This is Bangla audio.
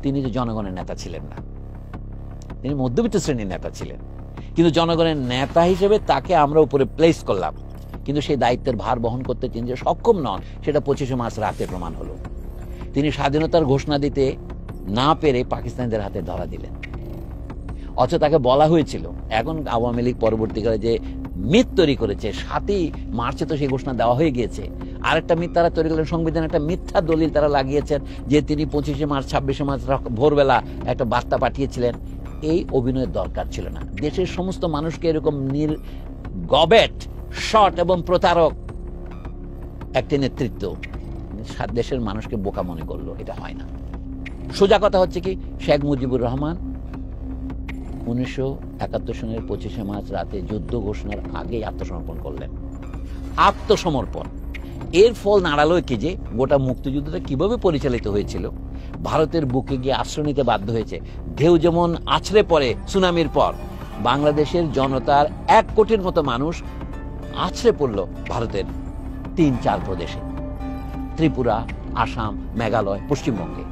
তিনি যে জনগণের নেতা ছিলেন না, তিনি মধ্যবিত্ত শ্রেণীর নেতা ছিলেন। কিন্তু জনগণের নেতা হিসেবে তাকে আমরা উপরে প্লেস করলাম, কিন্তু সেই দায়িত্বের ভার বহন করতে তিনি যে সক্ষম নন সেটা 25শে মার্চ রাতে প্রমাণ হলো। তিনি স্বাধীনতার ঘোষণা দিতে না পেরে পাকিস্তানিদের হাতে ধরা দিলেন। অথচ তাকে বলা হয়েছিল, এখন আওয়ামী লীগ পরবর্তীকালে যে মিথ তৈরি করেছে, 7ই মার্চে তো সেই ঘোষণা দেওয়া হয়ে গিয়েছে, আরেকটা মিথ তারা তৈরি করলেন, সংবিধানে একটা মিথ্যা দলিল তারা লাগিয়েছেন যে তিনি 25শে মার্চ 26শে মার্চ ভোরবেলা একটা বার্তা পাঠিয়েছিলেন। এই অভিনয়ের দরকার ছিল না। দেশের সমস্ত মানুষকে এরকম গবেট, শট এবং প্রতারক একটি নেতৃত্ব দেশের মানুষকে বোকা মনে করলো, এটা হয় না। সোজা কথা হচ্ছে কি, শেখ মুজিবুর রহমান 1971 সনের 25শে মার্চ রাতে যুদ্ধ ঘোষণার আগেই আত্মসমর্পণ করলেন। আত্মসমর্পণ এর ফল দাঁড়ালো কি, যে গোটা মুক্তিযুদ্ধটা কিভাবে পরিচালিত হয়েছিল, ভারতের বুকে গিয়ে আশ্রয় নিতে বাধ্য হয়েছে। ঢেউ যেমন আছড়ে পড়ে সুনামির পর, বাংলাদেশের জনতার 1 কোটির মতো মানুষ আছড়ে পড়ল ভারতের 3-4 প্রদেশে, ত্রিপুরা, আসাম, মেঘালয়, পশ্চিমবঙ্গে।